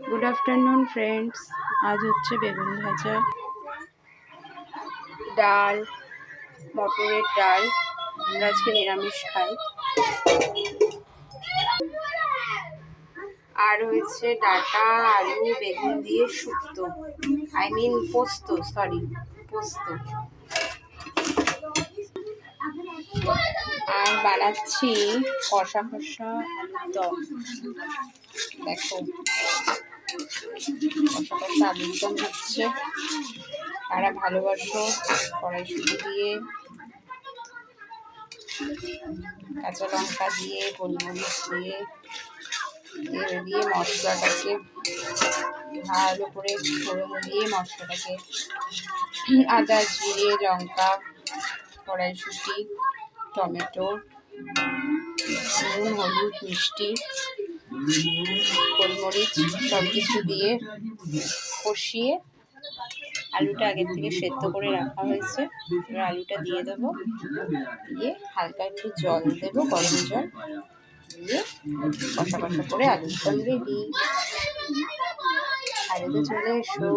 Good afternoon friends. আজ হচ্ছে বেগুন ভাজা, ডাল, মটরের ডাল। আমরা আজকে নিরামিষ খাই। আর হয়েছে ডাটা, আলু, বেগুন দিয়ে শুক্তো, পোস্ত, পোস্ত। আর বানাচ্ছি কষা কষা আলুর দম। দেখো, কষা কষা আলুর দম হচ্ছে। তারা ভালোবাসো কড়াইশুঁটি দিয়ে, কাঁচা লঙ্কা দিয়ে, গোলমরিচ দিয়ে, তেল দিয়ে মশলাটাকে ভালো করে ফোড়ন দিয়ে মশলাটাকে আদা, জিরে, লঙ্কা, কড়াইশুঁটি, টমেটো, নুন, হলুদ, মিষ্টি, গোলমরিচ সব কিছু দিয়ে কষিয়ে আলুটা আগের থেকে সেদ্ধ করে রাখা হয়েছে। এবার আলুটা দিয়ে দেবো, দিয়ে হালকা একটু জল দেবো, গরম জল দিয়ে কষা কষা করে আলুর দম রেডি। খাইতে চলে এসো।